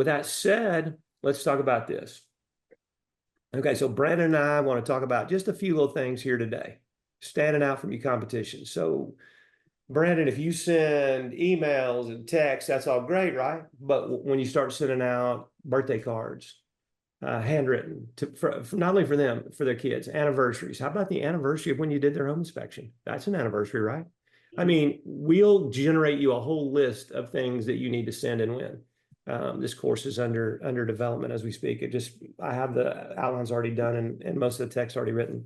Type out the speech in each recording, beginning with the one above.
with that said, let's talk about this. Okay, so Brandon and I want to talk about just a few little things here today, standing out from your competition. So, Brandon, if you send emails and texts, that's all great, right? But when you start sending out birthday cards, handwritten for not only for them, for their kids, anniversaries. How about the anniversary of when you did their home inspection? That's an anniversary, right? I mean, we'll generate you a whole list of things that you need to send and when. This course is under development as we speak. I have the outlines already done and most of the text already written,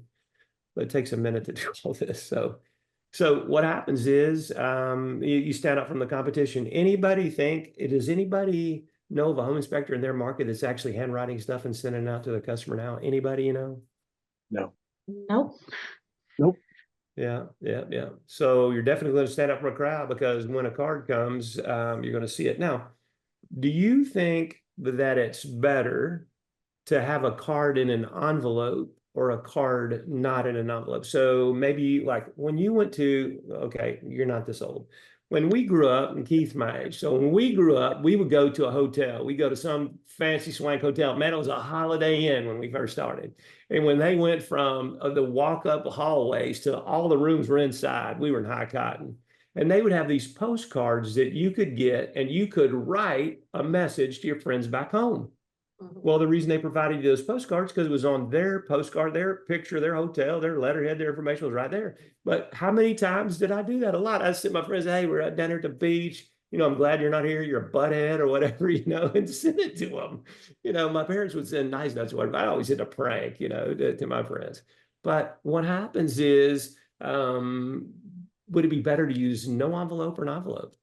but it takes a minute to do all this. So what happens is you stand out from the competition. Does anybody know of a home inspector in their market that's actually handwriting stuff and sending it out to the customer now? Anybody you know? No. Nope. Nope. Yeah. So you're definitely going to stand up for a crowd because when a card comes, you're going to see it. Now, do you think that it's better to have a card in an envelope or a card not in an envelope? So maybe like when you went to, okay, you're not this old. When we grew up, and Keith my age, so when we grew up, we would go to a hotel. We go to some fancy swank hotel. Man, it was a Holiday Inn when we first started. And when they went from the walk-up hallways to all the rooms were inside, we were in high cotton. And they would have these postcards that you could get and you could write a message to your friends back home. Well, the reason they provided you those postcards because it was on their postcard, their picture, their hotel, their letterhead, their information was right there. But how many times did I do that? A lot. I sent my friends, hey, we're at dinner at the beach. I'm glad you're not here. You're a butthead or whatever, and send it to them. My parents would send nice notes. I always did a prank, to my friends. But what happens is, would it be better to use no envelope or an envelope?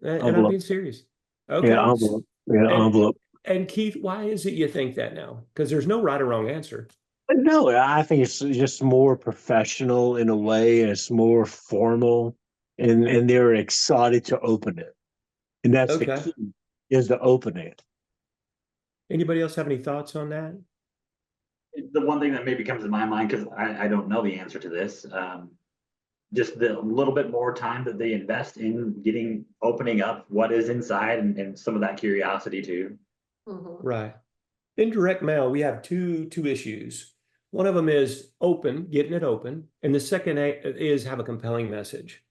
And I'm being serious. Okay. Yeah, envelope. Yeah, envelope. And Keith, why is it you think that now? Because there's no right or wrong answer. No, I think it's just more professional in a way, and it's more formal, and they're excited to open it. And that's the key, is to open it. Anybody else have any thoughts on that? The one thing that maybe comes to my mind, because I don't know the answer to this, just the little bit more time that they invest in opening up what is inside and some of that curiosity too. Right. In direct mail, we have two issues. One of them is getting it open. And the second is have a compelling message.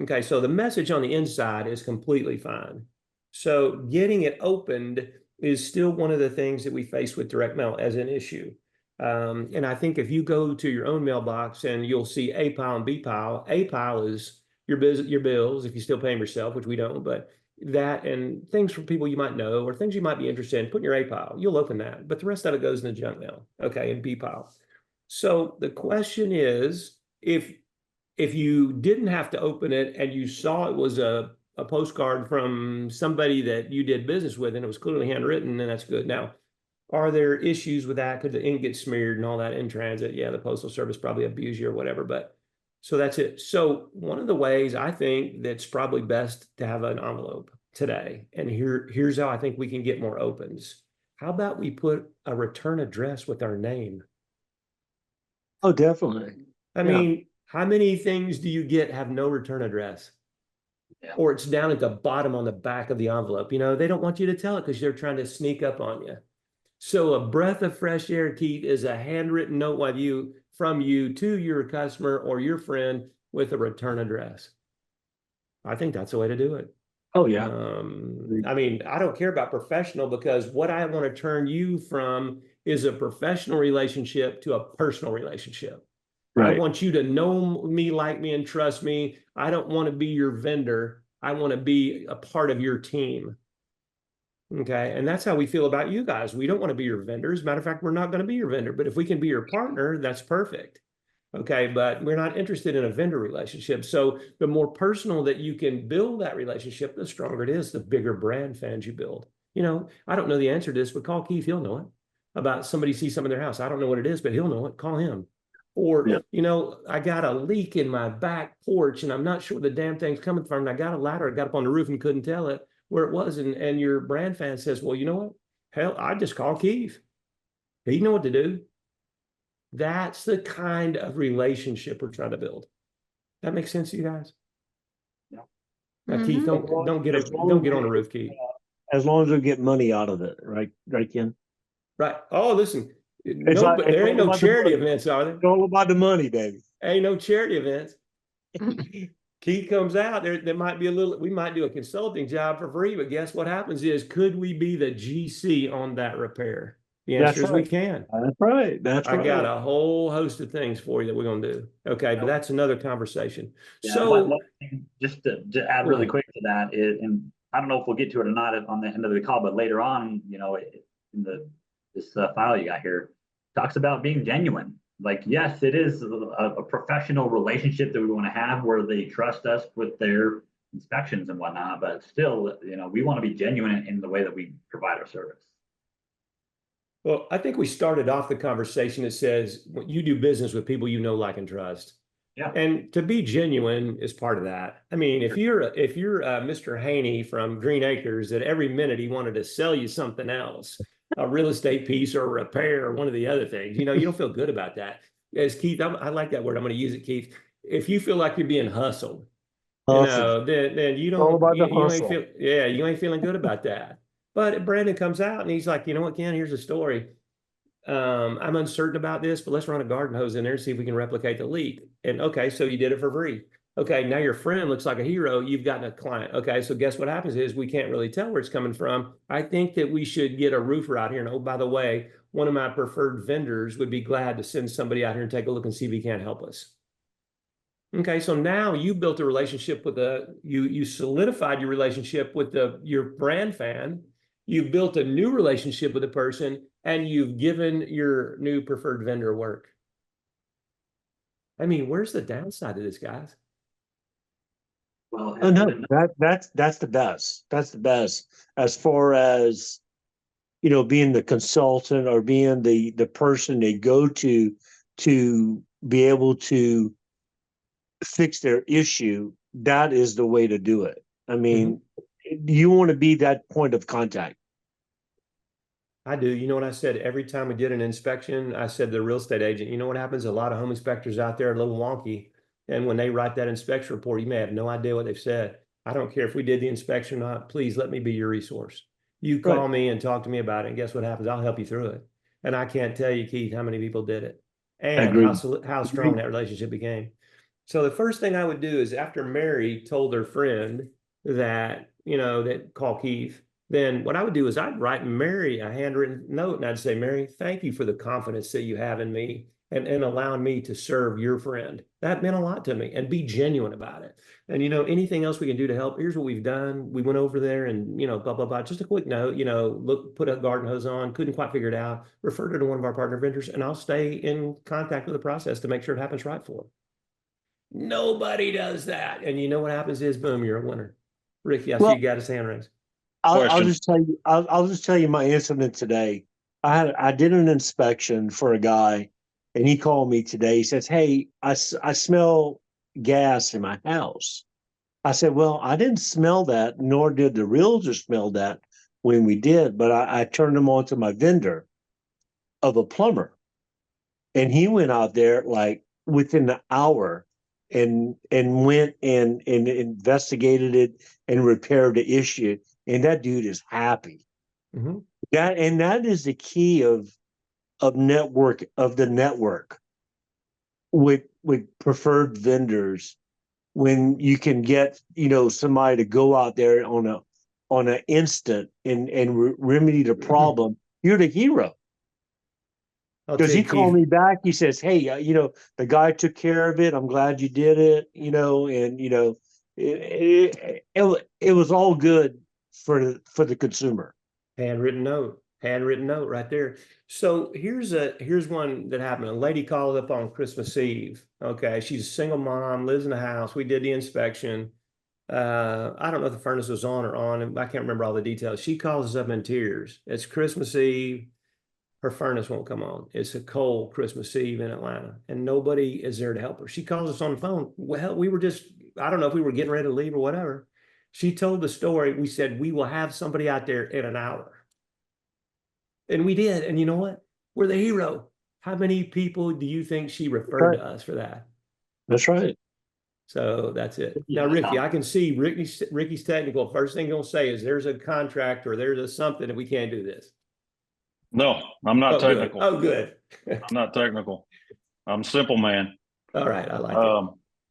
Okay, so the message on the inside is completely fine. So getting it opened is still one of the things that we face with direct mail as an issue. And I think if you go to your own mailbox and you'll see A pile and B pile, A pile is your bills, if you still pay them yourself, which we don't, but that and things from people you might know or things you might be interested in, put in your A pile. You'll open that, but the rest of it goes in the junk mail. Okay, and B pile. So the question is, if you didn't have to open it and you saw it was a postcard from somebody that you did business with and it was clearly handwritten, then that's good. Now, are there issues with that? Could the ink get smeared and all that in transit? Yeah, the Postal Service probably abuse you or whatever, but so that's it. So one of the ways I think that's probably best to have an envelope today, and here's how I think we can get more opens. How about we put a return address with our name? Oh, definitely. I mean, how many things do you get have no return address? Yeah. Or it's down at the bottom on the back of the envelope. They don't want you to tell it because they're trying to sneak up on you. So a breath of fresh air, Keith, is a handwritten note from you to your customer or your friend with a return address. I think that's the way to do it. Oh, yeah. I mean, I don't care about professional because what I want to turn you from is a professional relationship to a personal relationship. Right. I want you to know me, like me, and trust me. I don't want to be your vendor. I want to be a part of your team. Okay. And that's how we feel about you guys. We don't want to be your vendors. Matter of fact, we're not going to be your vendor, but if we can be your partner, that's perfect. Okay. But we're not interested in a vendor relationship. So the more personal that you can build that relationship, the stronger it is, the bigger brand fans you build. I don't know the answer to this, but call Keith. He'll know it. About somebody sees something in their house. I don't know what it is, but he'll know it. Call him. Or, I got a leak in my back porch and I'm not sure where the damn thing's coming from. And I got a ladder. I got up on the roof and couldn't tell it where it was. And your brand fan says, well, you know what? Hell, I just call Keith. He know what to do. That's the kind of relationship we're trying to build. That makes sense to you guys? Yeah. Now, Keith, don't get on the roof, Keith. as long as we get money out of it, right? Right, Ken? Right. Oh, listen, It's no, like but it's there ain't all no about the charity money. events, are there? It's all about the money, baby. Ain't no charity events. Keith comes out there might be a little, we might do a consulting job for free, but guess what happens is, could we be the GC on that repair? The answer That's is we right. can. That's right. That's I got right. a whole host of things for you that we're going to do. Okay, but that's another conversation. Yeah, So one thing, just to add go really ahead. quick to that is, and I don't know if we'll get to it or not on the end of the call, but later on, in this file you got here, talks about being genuine. Like, yes, it is a professional relationship that we want to have where they trust us with their inspections and whatnot, but still, we want to be genuine in the way that we provide our service. Well, I think we started off the conversation that says you do business with people you know, like, and trust. Yeah. And to be genuine is part of that. I mean, if you're Mr. Haney from Green Acres, that every minute he wanted to sell you something else, a real estate piece or a repair or one of the other things, you don't feel good about that. As Keith, I like that word. I'm going to use it, Keith. If you feel like you're being hustled, Hustle. then you All don't about the you ain't hustle. feel yeah, you ain't feeling good about that. But Brandon comes out and he's like, you know what, Ken, here's a story. I'm uncertain about this, but let's run a garden hose in there and see if we can replicate the leak. And okay, so you did it for free. Okay, now your friend looks like a hero. You've gotten a client. Okay, so guess what happens is we can't really tell where it's coming from. I think that we should get a roofer out here. And oh, by the way, one of my preferred vendors would be glad to send somebody out here and take a look and see if he can't help us. Okay, so now you built a relationship with you solidified your relationship with your brand fan. You've built a new relationship with a person, and you've given your new preferred vendor work. I mean, where's the downside to this, guys? Well, Oh no, that's the best. That's the best as far as being the consultant or being the person they go to be able to fix their issue. That is the way to do it. I Mhm. mean, you want to be that point of contact. I do. You know what I said? Every time we did an inspection, I said to the real estate agent, you know what happens? A lot of home inspectors out there are a little wonky. And when they write that inspection report, you may have no idea what they've said. I don't care if we did the inspection or not. Please let me be your resource. You Right. call me and talk to me about it. And guess what happens? I'll help you through it. And I can't tell you, Keith, how many people did it and Agreed. how strong Agreed. that relationship became. So the first thing I would do is, after Mary told her friend that, that call Keith, then what I would do is I'd write Mary a handwritten note and I'd say, Mary, thank you for the confidence that you have in me and allowing me to serve your friend. That meant a lot to me, and be genuine about it. And, anything else we can do to help, here's what we've done. We went over there and, blah, blah, blah. Just a quick note, look, put a garden hose on, couldn't quite figure it out, referred her to one of our partner vendors, and I'll stay in contact with the process to make sure it happens right for them. Nobody does that. And you know what happens is, boom, you're a winner. Ricky, I see Well, you got his hand raised. I'll Question. just tell you. I'll just tell you my incident today. I did an inspection for a guy, and he called me today. He says, "Hey, I smell gas in my house." I said, "Well, I didn't smell that, nor did the realtor smell that when we did, but I turned him on to my vendor of a plumber, and he went out there like within an hour, and went and investigated it and repaired the issue, and that dude is happy." Mm-hmm. That is the key of the network with preferred vendors, when you can get somebody to go out there on an instant and remedy the problem. You're the hero. I'll Because tell he you, called Keith, me back. He says, "Hey, the guy took care of it. I'm glad you did it. And it was all good for the consumer." handwritten note right there. So here's one that happened. A lady called up on Christmas Eve. Okay, she's a single mom, lives in a house. We did the inspection. I don't know if the furnace was on or on. I can't remember all the details. She calls us up in tears. It's Christmas Eve. Her furnace won't come on. It's a cold Christmas Eve in Atlanta, and nobody is there to help her. She calls us on the phone. Well, we were just, I don't know if we were getting ready to leave or whatever. She told the story. We said, we will have somebody out there in an hour. And we did. And you know what? We're the hero. How many people do you think she referred Right. to us for that? That's right. So that's it. Yeah, Now, Ricky, I can see Ricky's technical. First thing he'll say is there's a contract or there's a something that we can't do this. No, I'm not Oh, good. technical. Oh, good. I'm not technical. I'm a simple man. All right. I like it.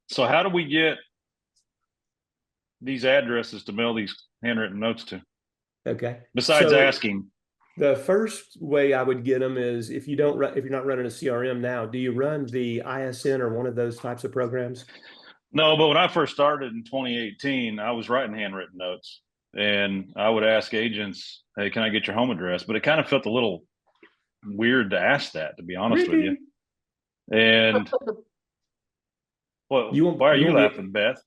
So how do we get these addresses to mail these handwritten notes to? Okay. Besides So asking. the first way I would get them is if you don't if you're not running a CRM now, do you run the ISN or one of those types of programs? No, but when I first started in 2018, I was writing handwritten notes, and I would ask agents, "Hey, can I get your home address?" But it kind of felt a little weird to ask that, to be honest with you. And well, why are you laughing, Beth?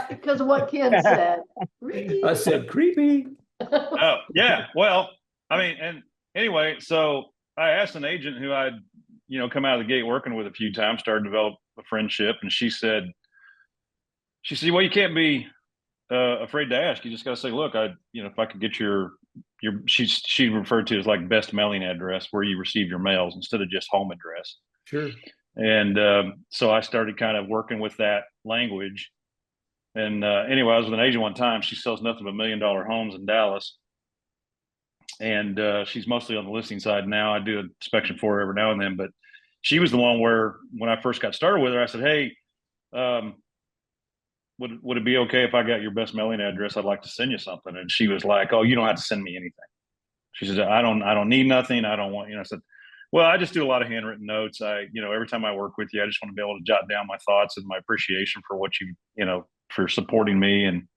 Because of what Ken said. Ricky. I said creepy. Oh, yeah. Well, I mean, and anyway, so I asked an agent who I'd, come out of the gate working with a few times, started to develop a friendship, and she said, well, you can't be afraid to ask. You just got to say, look, if I could get your, she referred to as like best mailing address where you receive your mails instead of just home address. Sure. And so I started kind of working with that language. And anyway, I was with an agent one time. She sells nothing but $1 million homes in Dallas. And she's mostly on the listing side now. I do an inspection for her every now and then. But she was the one where when I first got started with her, I said, hey, would it be okay if I got your best mailing address? I'd like to send you something. And she was like, oh, you don't have to send me anything. She said, I don't need nothing. I don't want, I said, well, I just do a lot of handwritten notes. Every time I work with you, I just want to be able to jot down my thoughts and my appreciation for what for supporting me. And,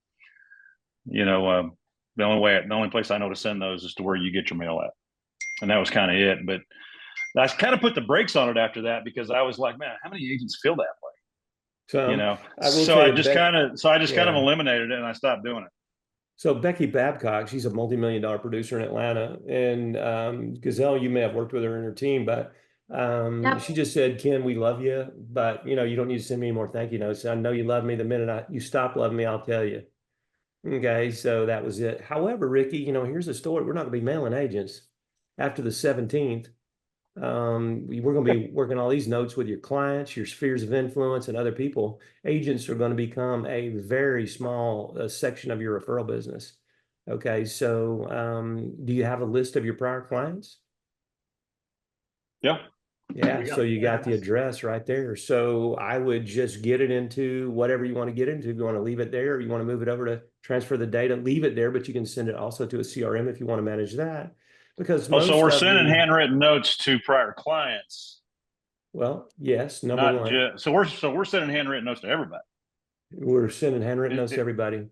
the only place I know to send those is to where you get your mail at. And that was kind of it. But I kind of put the brakes on it after that because I was like, man, how many agents feel that way? So I just kind of eliminated it and I stopped doing it. So Becky Babcock, she's a multi-million-dollar producer in Atlanta, and Gazelle, you may have worked with her in her team, but Yep. she just said, "Ken, we love you, but you don't need to send me any more thank you notes. I know you love me. The minute you stop loving me, I'll tell you." Okay, so that was it. However, Ricky, here's the story. We're not going to be mailing agents after the 17th. We're going to be working all these notes with your clients, your spheres of influence, and other people. Agents are going to become a very small section of your referral business. Okay, so do you have a list of your prior clients? Yeah. Yeah, so you got the address right there. So I would just get it into whatever you want to get into. If you want to leave it there, or you want to move it over to transfer the data, leave it there, but you can send it also to a CRM if you want to manage that. Because so we're sending handwritten notes to prior clients. Well, yes, number one. So we're sending handwritten notes to everybody. We're sending handwritten notes to everybody.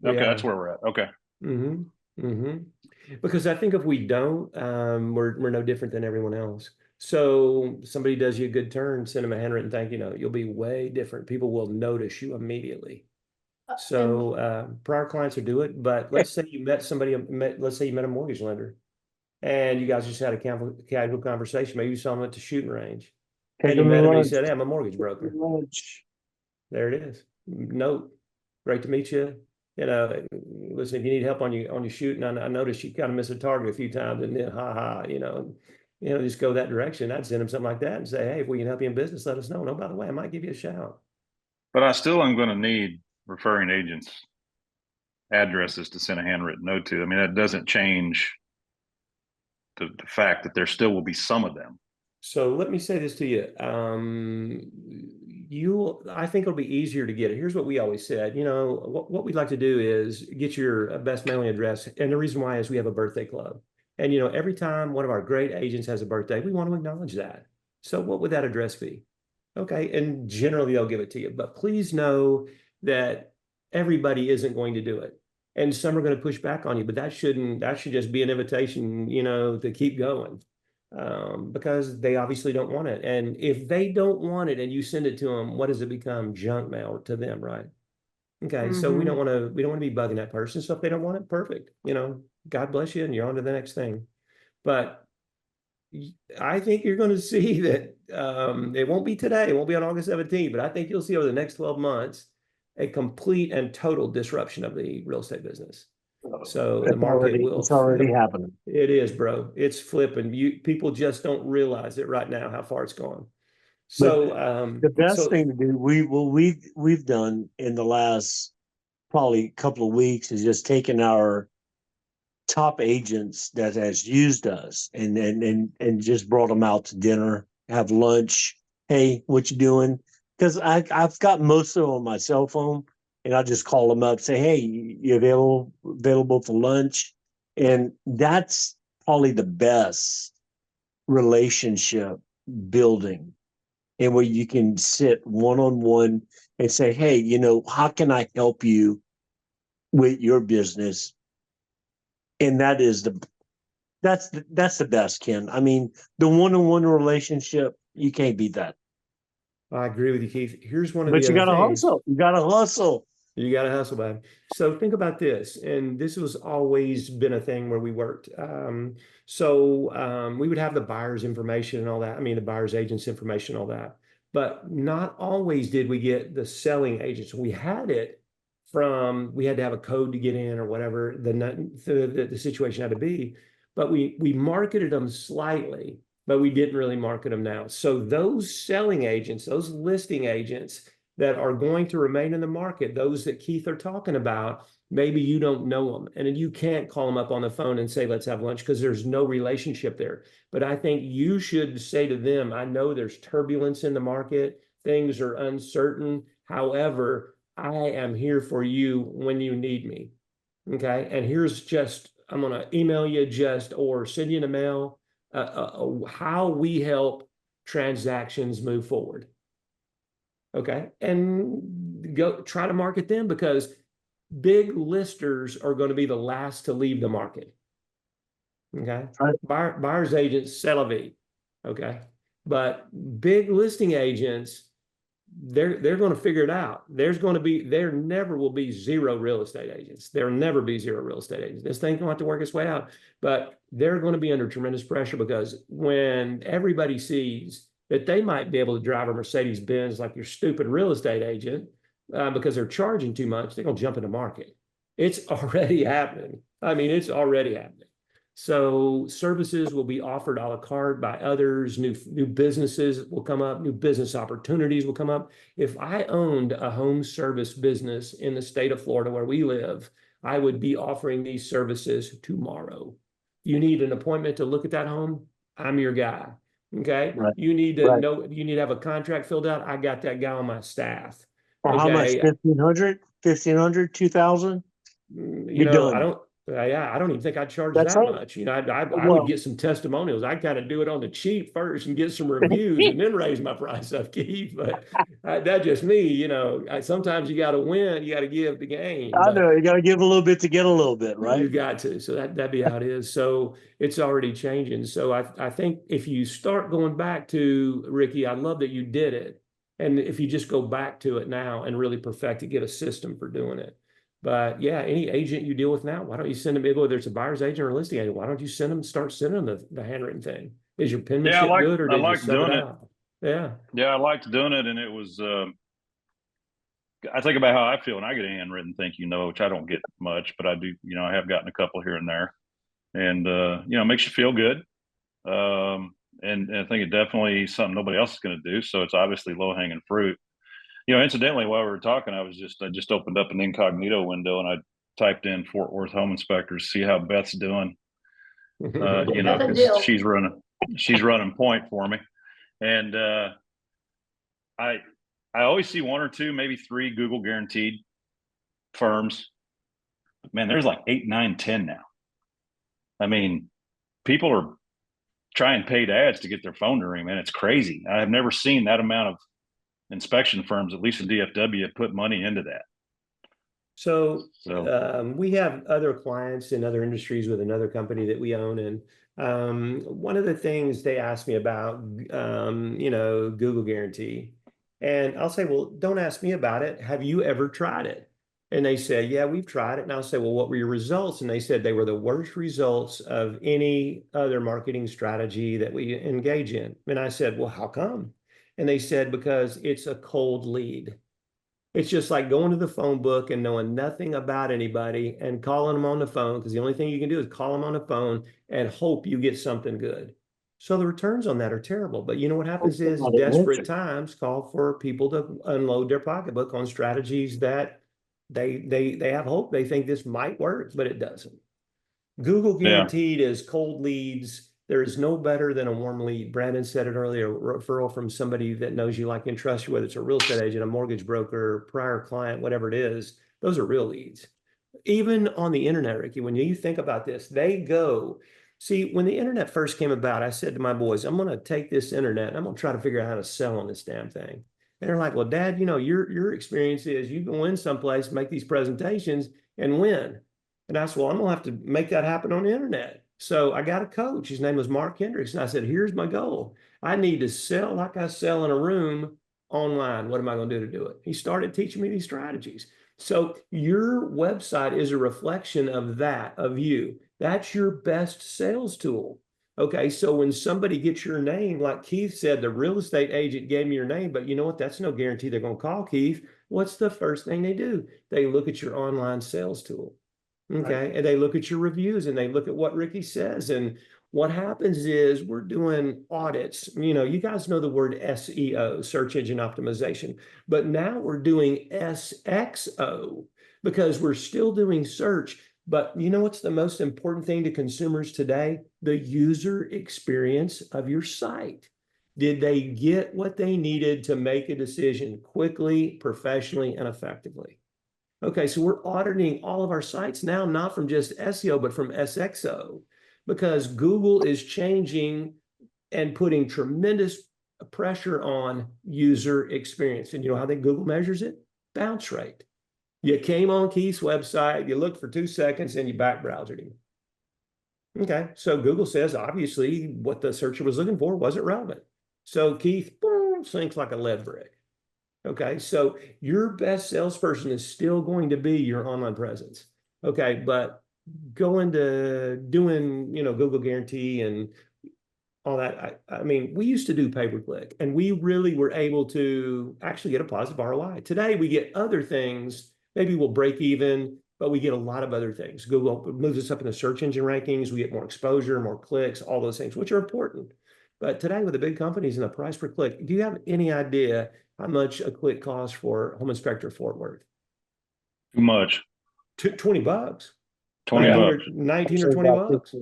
Okay, that's where we're at. Okay. Because I think if we don't, we're no different than everyone else. So somebody does you a good turn, send them a handwritten thank you note. You'll be way different. People will notice you immediately. So prior clients will do it, but let's say you met somebody, let's say you met a mortgage lender and you guys just had a casual conversation. Maybe you saw them at the shooting range. And you met him and he said, hey, I'm a mortgage broker. There it is. Note. Great to meet you. Listen, if you need help on your shooting, I noticed you kind of missed a target a few times and then just go that direction. I'd send him something like that and say, hey, if we can help you in business, let us know. And oh, by the way, I might give you a shout. But I still am going to need referring agents' addresses to send a handwritten note to. I mean, that doesn't change the fact that there still will be some of them. So let me say this to you. I think it'll be easier to get it. Here's what we always said. What we'd like to do is get your best mailing address. And the reason why is we have a birthday club. And, every time one of our great agents has a birthday, we want to acknowledge that. So what would that address be? Okay. And generally they'll give it to you, but please know that everybody isn't going to do it. And some are going to push back on you, but that should just be an invitation, to keep going. Because they obviously don't want it. And if they don't want it and you send it to them, what does it become? Junk mail to them, right? Okay, so we don't want to be bugging that person. So if they don't want it, perfect. God bless you, and you're on to the next thing. But I think you're going to see that it won't be today, it won't be on August 17th, but I think you'll see over the next 12 months a complete and total disruption of the real estate business. So the market it's already happening. It is, bro. It's flipping. People just don't realize it right now how far it's gone. But So, the best so thing to do, we've done in the last probably couple of weeks is just taken our top agents that has used us and just brought them out to dinner, have lunch. Hey, what you doing? Because I've got most of them on my cell phone, and I just call them up, say, hey, you available for lunch? And that's probably the best relationship building, and where you can sit one on one and say, hey, how can I help you with your business? And that's the best, Ken. I mean, the one-on-one relationship, you can't beat that. I agree with you, Keith. Here's one of But the you other gotta things. hustle. You gotta hustle. You got to hustle, man. So think about this, and this was always been a thing where we worked. We would have the buyer's information and all that. I mean, the buyer's agent's information, all that. But not always did we get the selling agents. We had it we had to have a code to get in or whatever the situation had to be. But we marketed them slightly, but we didn't really market them now. So those selling agents, those listing agents that are going to remain in the market, those that Keith are talking about, maybe you don't know them and you can't call them up on the phone and say, let's have lunch, because there's no relationship there. But I think you should say to them, I know there's turbulence in the market, things are uncertain. However, I am here for you when you need me. Okay. And I'm going to email you or send you an email how we help transactions move forward. Okay. And go try to market them, because big listers are going to be the last to leave the market. Okay. Right. Buyer's agents, c'est la vie. Okay. But big listing agents, they're going to figure it out. There never will be zero real estate agents. There'll never be zero real estate agents. This thing's going to have to work its way out, but they're going to be under tremendous pressure, because when everybody sees that they might be able to drive a Mercedes Benz like your stupid real estate agent, because they're charging too much, they're going to jump in the market. It's already happening. I mean, it's already happening. So services will be offered a la carte by others. New businesses will come up. New business opportunities will come up. If I owned a home service business in the state of Florida where we live, I would be offering these services tomorrow. You need an appointment to look at that home? I'm your guy. Okay. Right. You need to Right. know, you need to have a contract filled out. I got that guy on my staff. For how much? Okay. 1,500, 1,500, 2,000? You're done. I don't even think I'd charge That's that right. much. I would Well, get some testimonials. I kind of do it on the cheap first and get some reviews and then raise my price up, Keith. But that's just me. Sometimes you got to win, you got to give the game. I But know you got to give a little bit to get a little bit, you right? got to. So that'd be how it is. So it's already changing. So I think if you start going back to Ricky, I love that you did it. And if you just go back to it now and really perfect it, get a system for doing it. But yeah, any agent you deal with now, why don't you send them, whether it's a buyer's agent or a listing agent, why don't you start sending them the handwritten thing? Is your penmanship good, or I did you liked sub it doing it. out? Yeah. Yeah, I liked doing it, and it was. I think about how I feel when I get a handwritten thank you note, which I don't get much, but I do. I have gotten a couple here and there, and it makes you feel good. And I think it definitely something nobody else is going to do. So it's obviously low hanging fruit. Incidentally, while we were talking, I just opened up an incognito window and I typed in Fort Worth home inspectors, see how Beth's doing. Because she's running point for me, and I always see one or two, maybe three Google guaranteed firms. Man, there's like 8, 9, 10 now. I mean, people are trying paid ads to get their phone to ring, man. It's crazy. I have never seen that amount of inspection firms, at least in DFW, put money into that. So we have other clients in other industries with another company that we own. And one of the things they asked me about, Google Guarantee. And I'll say, well, don't ask me about it. Have you ever tried it? And they said, yeah, we've tried it. And I'll say, well, what were your results? And they said they were the worst results of any other marketing strategy that we engage in. And I said, well, how come? And they said, because it's a cold lead. It's just like going to the phone book and knowing nothing about anybody and calling them on the phone, because the only thing you can do is call them on the phone and hope you get something good. So the returns on that are terrible. But you know what happens Okay, is well, they desperate mentioned- times call for people to unload their pocketbook on strategies that they have hope they think this might work, but it doesn't. Google Yeah. Guaranteed is cold leads. There is no better than a warm lead. Brandon said it earlier, a referral from somebody that knows you, like, and trusts you, whether it's a real estate agent, a mortgage broker, prior client, whatever it is. Those are real leads. Even on the internet, Ricky, when you think about this, they go. See, when the internet first came about, I said to my boys, I'm going to take this internet and I'm going to try to figure out how to sell on this damn thing. And they're like, well, Dad, you know, your experience is you can win someplace, make these presentations and win. And I said, well, I'm going to have to make that happen on the internet. So I got a coach. His name was Mark Hendricks. And I said, here's my goal. I need to sell like I sell in a room online. What am I going to do to do it? He started teaching me these strategies. So your website is a reflection of that, of you. That's your best sales tool. Okay, so when somebody gets your name, like Keith said, the real estate agent gave me your name, but you know what? That's no guarantee they're going to call Keith. What's the first thing they do? They look at your online sales tool. Okay, and they look at your reviews and they look at what Ricky says. And what happens is we're doing audits. You know, you guys know the word SEO, search engine optimization, but now we're doing SXO because we're still doing search. But you know what's the most important thing to consumers today? The user experience of your site. Did they get what they needed to make a decision quickly, professionally, and effectively? Okay, so we're auditing all of our sites now, not from just SEO, but from SXO, because Google is changing and putting tremendous pressure on user experience. And you know how they Google measures it? Bounce rate. You came on Keith's website, you looked for 2 seconds, and you back browsered him. Okay, so Google says obviously what the searcher was looking for wasn't relevant. So Keith, boom, sinks like a lead brick. Okay, so your best salesperson is still going to be your online presence. Okay, but going to doing, you know, Google Guarantee and all that. I mean, we used to do pay-per-click and we really were able to actually get a positive ROI. Today, we get other things. Maybe we'll break even, but we get a lot of other things. Google moves us up in the search engine rankings. We get more exposure, more clicks, all those things, which are important. But today, with the big companies and the price per click, do you have any idea how much a click costs for Home Inspector Fort Worth? Too much. $20. 20 bucks. 19 or 20 bucks.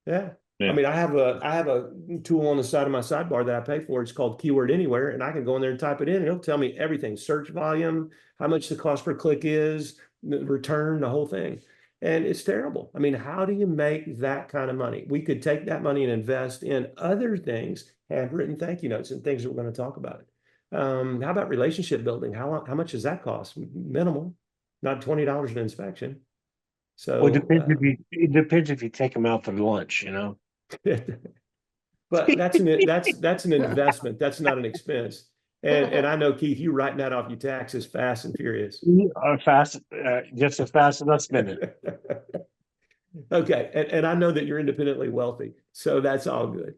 Yeah. I mean, I have a tool on the side of my sidebar that I pay for. It's called Keyword Anywhere, and I can go in there and type it in, and it'll tell me everything: search volume, how much the cost per click is, the return, the whole thing. And it's terrible. I mean, how do you make that kind of money? We could take that money and invest in other things, handwritten thank you notes, and things that we're going to talk about. How about relationship building? How much does that cost? Minimal, not $20 an inspection. Well, So it depends if you take them out for lunch, you know. but that's an investment. That's not an expense. And I know, Keith, you writing that off your taxes fast and furious. Just as fast as I spend it. Okay, and I know that you're independently wealthy, so that's all good.